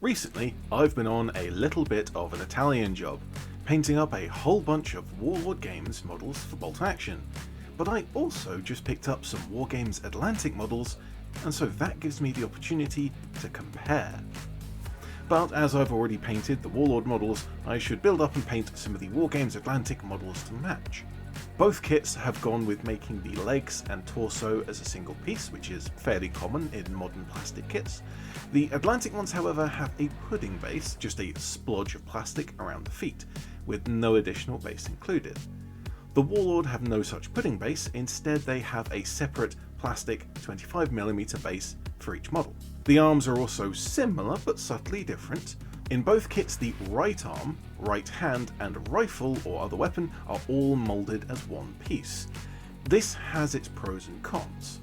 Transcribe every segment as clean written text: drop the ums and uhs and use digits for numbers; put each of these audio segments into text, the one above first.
Recently, I've been on a little bit of an Italian job, painting up a whole bunch of Warlord Games models for bolt action, but I also just picked up some Wargames Atlantic models, and so that gives me the opportunity to compare. But as I've already painted the Warlord models, I should build up and paint some of the Wargames Atlantic models to match. Both kits have gone with making the legs and torso as a single piece, which is fairly common in modern plastic kits. The Atlantic ones, however, have a pudding base, just a splodge of plastic around the feet, with no additional base included. The Warlord have no such pudding base, instead they have a separate plastic 25mm base for each model. The arms are also similar but subtly different. In both kits, the right arm, right hand and rifle or other weapon are all moulded as one piece. This has its pros and cons.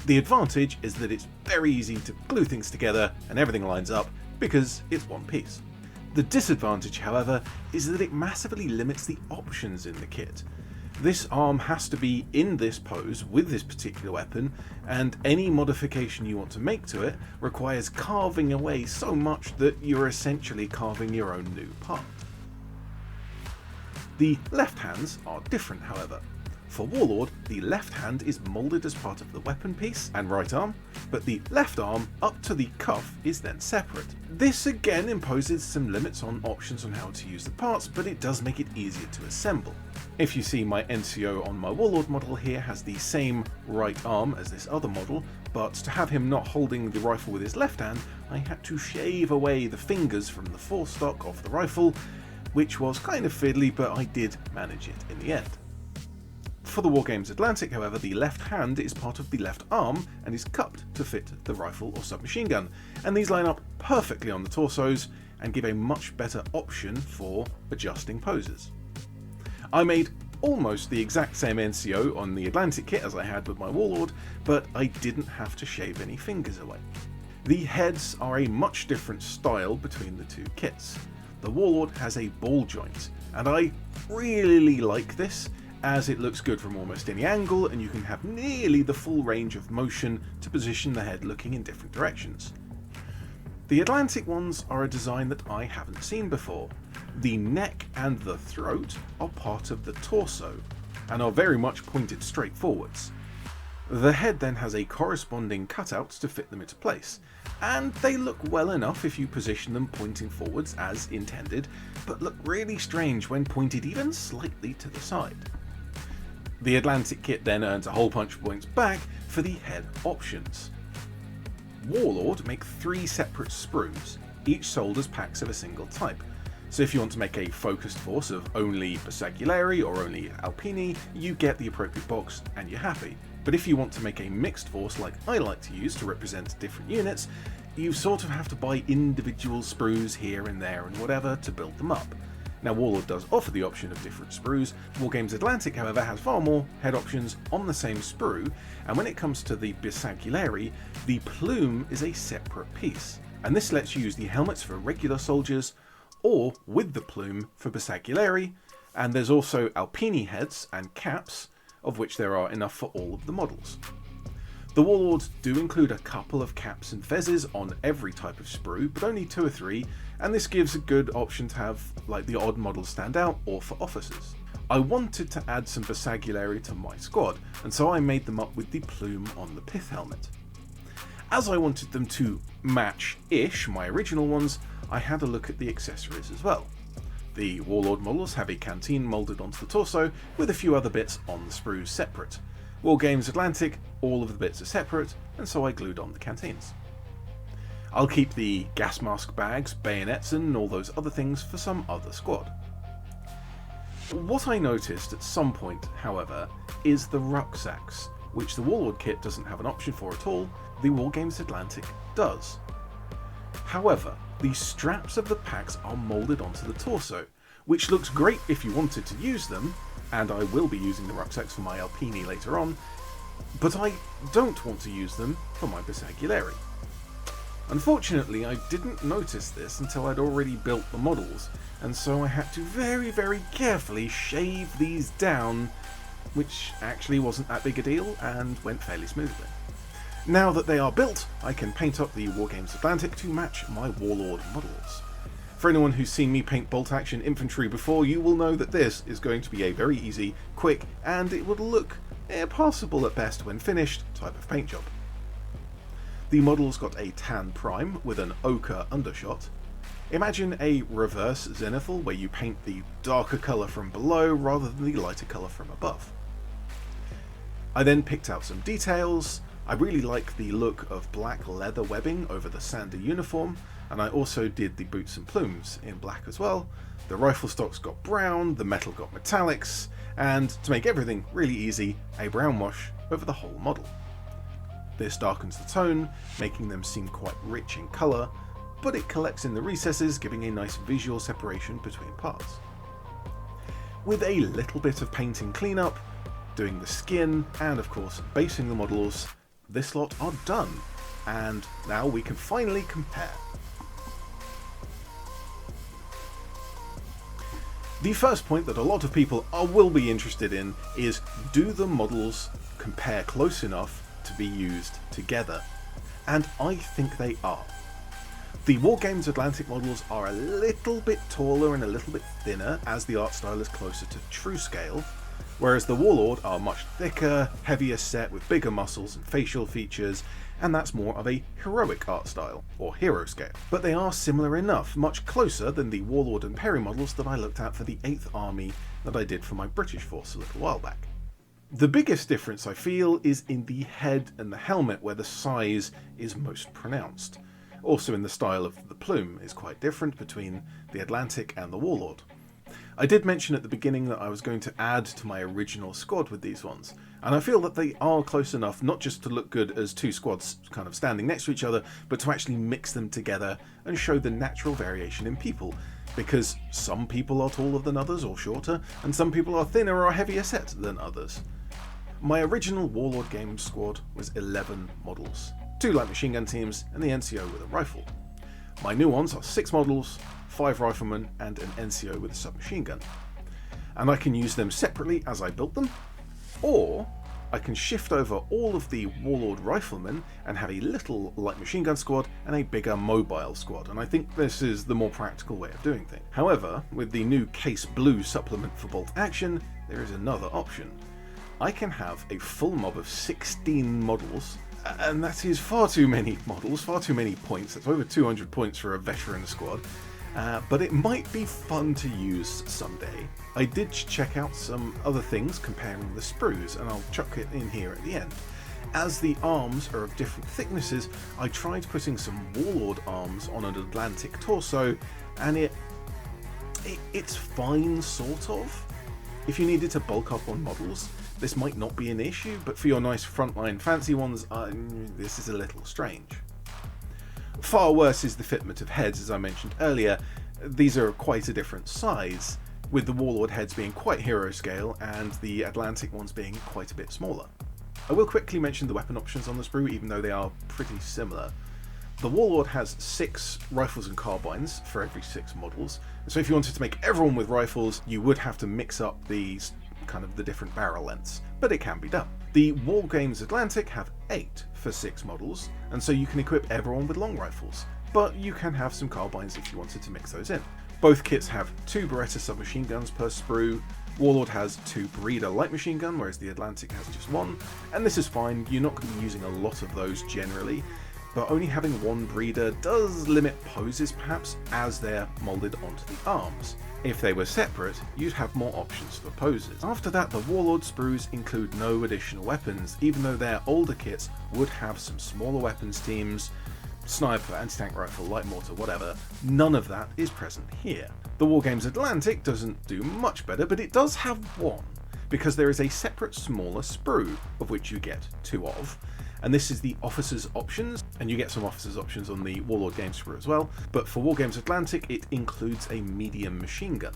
The advantage is that it's very easy to glue things together and everything lines up because it's one piece. The disadvantage, however, is that it massively limits the options in the kit. This arm has to be in this pose with this particular weapon, and any modification you want to make to it requires carving away so much that you're essentially carving your own new part. The left hands are different, however. For Warlord, the left hand is moulded as part of the weapon piece and right arm, but the left arm up to the cuff is then separate. This again imposes some limits on options on how to use the parts, but it does make it easier to assemble. If you see, my NCO on my Warlord model here has the same right arm as this other model, but to have him not holding the rifle with his left hand, I had to shave away the fingers from the forestock of the rifle, which was kind of fiddly, but I did manage it in the end. For the Wargames Atlantic, however, the left hand is part of the left arm and is cupped to fit the rifle or submachine gun, and these line up perfectly on the torsos and give a much better option for adjusting poses. I made almost the exact same NCO on the Atlantic kit as I had with my Warlord, but I didn't have to shave any fingers away. The heads are a much different style between the two kits. The Warlord has a ball joint, and I really like this, as it looks good from almost any angle and you can have nearly the full range of motion to position the head looking in different directions. The Atlantic ones are a design that I haven't seen before. The neck and the throat are part of the torso and are very much pointed straight forwards. The head then has a corresponding cutout to fit them into place, and they look well enough if you position them pointing forwards as intended, but look really strange when pointed even slightly to the side. The Atlantic kit then earns a whole bunch of points back for the head options. Warlord make 3 separate sprues, each sold as packs of a single type. So if you want to make a focused force of only Bersaglieri or only Alpini, you get the appropriate box and you're happy. But if you want to make a mixed force like I like to use to represent different units, you sort of have to buy individual sprues here and there and whatever to build them up. Now, Warlord does offer the option of different sprues. Wargames Atlantic, however, has far more head options on the same sprue, and when it comes to the Bersaglieri, the plume is a separate piece, and this lets you use the helmets for regular soldiers, or with the plume for Bersaglieri, and there's also Alpini heads and caps, of which there are enough for all of the models. The Warlords do include a couple of caps and fezzes on every type of sprue, but only 2 or 3, and this gives a good option to have like the odd models stand out or for officers. I wanted to add some Bersaglieri to my squad, and so I made them up with the plume on the pith helmet. As I wanted them to match-ish my original ones, I had a look at the accessories as well. The Warlord models have a canteen moulded onto the torso with a few other bits on the sprues separate. Wargames Atlantic, all of the bits are separate, and so I glued on the canteens. I'll keep the gas mask bags, bayonets and all those other things for some other squad. What I noticed at some point, however, is the rucksacks, which the Warlord kit doesn't have an option for at all, the Wargames Atlantic does. However, the straps of the packs are moulded onto the torso, which looks great if you wanted to use them, and I will be using the rucksacks for my Alpini later on, but I don't want to use them for my Bersaglieri. Unfortunately, I didn't notice this until I'd already built the models, and so I had to very carefully shave these down, which actually wasn't that big a deal and went fairly smoothly. Now that they are built, I can paint up the Wargames Atlantic to match my Warlord models. For anyone who's seen me paint bolt-action infantry before, you will know that this is going to be a very easy, quick, and it would look passable at best when finished type of paint job. The model's got a tan prime with an ochre undershot. Imagine a reverse zenithal where you paint the darker colour from below rather than the lighter colour from above. I then picked out some details. I really like the look of black leather webbing over the Sander uniform, and I also did the boots and plumes in black as well. The rifle stocks got brown, the metal got metallics, and to make everything really easy, a brown wash over the whole model. This darkens the tone, making them seem quite rich in colour, but it collects in the recesses, giving a nice visual separation between parts. With a little bit of painting cleanup, doing the skin, and of course basing the models, this lot are done, and now we can finally compare. The first point that a lot of people will be interested in is, do the models compare close enough to be used together? And I think they are. The Wargames Atlantic models are a little bit taller and a little bit thinner as the art style is closer to true scale, whereas the Warlord are much thicker, heavier set with bigger muscles and facial features, and that's more of a heroic art style, or hero scale. But they are similar enough, much closer than the Warlord and Perry models that I looked at for the 8th Army that I did for my British force a little while back. The biggest difference I feel is in the head and the helmet, where the size is most pronounced. Also in the style of the plume is quite different between the Atlantic and the Warlord. I did mention at the beginning that I was going to add to my original squad with these ones, and I feel that they are close enough not just to look good as two squads kind of standing next to each other, but to actually mix them together and show the natural variation in people, because some people are taller than others or shorter, and some people are thinner or heavier set than others. My original Warlord Games squad was 11 models, 2 light machine gun teams and the NCO with a rifle. My new ones are 6 models, 5 riflemen and an NCO with a submachine gun. And I can use them separately as I built them, or I can shift over all of the Warlord riflemen and have a little light machine gun squad and a bigger mobile squad, and I think this is the more practical way of doing things. However, with the new Case Blue supplement for bolt action, there is another option. I can have a full mob of 16 models, and that is far too many models, far too many points. That's over 200 points for a veteran squad. But it might be fun to use someday. I did check out some other things comparing the sprues, and I'll chuck it in here at the end. As the arms are of different thicknesses, I tried putting some Warlord arms on an Atlantic torso, and it's fine, sort of. If you needed to bulk up on models, this might not be an issue, but for your nice frontline fancy ones, this is a little strange. Far worse is the fitment of heads, as I mentioned earlier. These are quite a different size, with the Warlord heads being quite hero scale and the Atlantic ones being quite a bit smaller. I will quickly mention the weapon options on the sprue, even though they are pretty similar. The Warlord has 6 rifles and carbines for every 6 models, so if you wanted to make everyone with rifles, you would have to mix up these kind of the different barrel lengths, but it can be done. The Wargames Atlantic have 8 for 6 models, and so you can equip everyone with long rifles, but you can have some carbines if you wanted to mix those in. Both kits have 2 Beretta submachine guns per sprue. Warlord has 2 Breeder light machine gun, whereas the Atlantic has just 1, and this is fine. You're not going to be using a lot of those generally, but only having 1 Breeder does limit poses perhaps as they're molded onto the arms. If they were separate, you'd have more options for poses. After that, the Warlord sprues include no additional weapons, even though their older kits would have some smaller weapons teams, sniper, anti-tank rifle, light mortar, whatever. None of that is present here. The Wargames Atlantic doesn't do much better, but it does have 1, because there is a separate smaller sprue, of which you get 2 of, and this is the Officer's Options, and you get some Officer's Options on the Warlord Games sprue as well, but for Wargames Atlantic it includes a medium machine gun.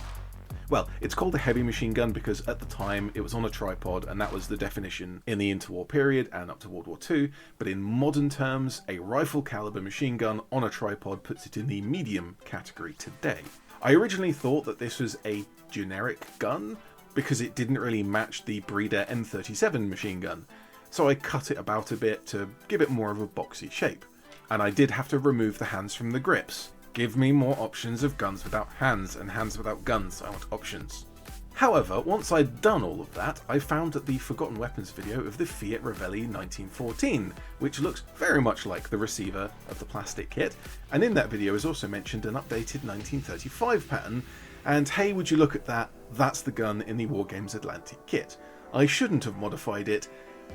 Well, it's called a heavy machine gun because at the time it was on a tripod, and that was the definition in the interwar period and up to World War II, but in modern terms, a rifle caliber machine gun on a tripod puts it in the medium category today. I originally thought that this was a generic gun because it didn't really match the Breeder M37 machine gun, so I cut it about a bit to give it more of a boxy shape. And I did have to remove the hands from the grips. Give me more options of guns without hands and hands without guns. I want options. However, once I'd done all of that, I found the Forgotten Weapons video of the Fiat Revelli 1914, which looks very much like the receiver of the plastic kit, and in that video is also mentioned an updated 1935 pattern, and hey, would you look at that, that's the gun in the Wargames Atlantic kit. I shouldn't have modified it.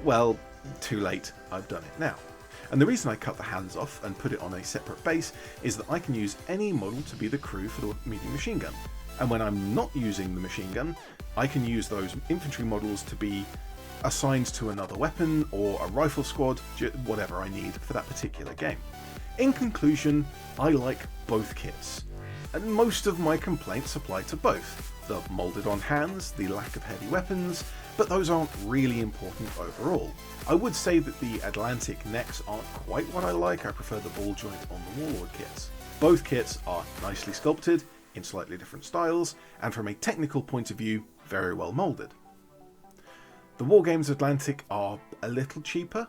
Well, too late, I've done it now. And the reason I cut the hands off and put it on a separate base is that I can use any model to be the crew for the medium machine gun. And when I'm not using the machine gun, I can use those infantry models to be assigned to another weapon or a rifle squad, whatever I need for that particular game. In conclusion, I like both kits, and most of my complaints apply to both. The moulded on hands, the lack of heavy weapons, but those aren't really important overall. I would say that the Atlantic necks aren't quite what I like. I prefer the ball joint on the Warlord kits. Both kits are nicely sculpted, in slightly different styles, and from a technical point of view, very well moulded. The Wargames Atlantic are a little cheaper.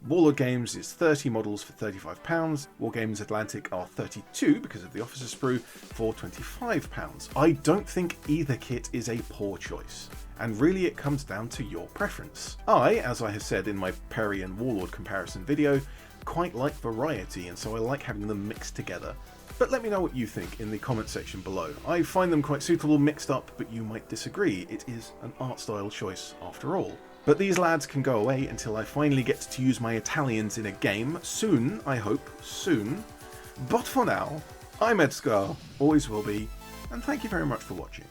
Warlord Games is 30 models for £35, Wargames Atlantic are 32 because of the officer sprue for £25. I don't think either kit is a poor choice, and really it comes down to your preference. I, as I have said in my Perry and Warlord comparison video, quite like variety, and so I like having them mixed together. But let me know what you think in the comment section below. I find them quite suitable mixed up, but you might disagree. It is an art style choice after all. But these lads can go away until I finally get to use my Italians in a game. Soon, I hope. Soon. But for now, I'm ED-SKaR, always will be, and thank you very much for watching.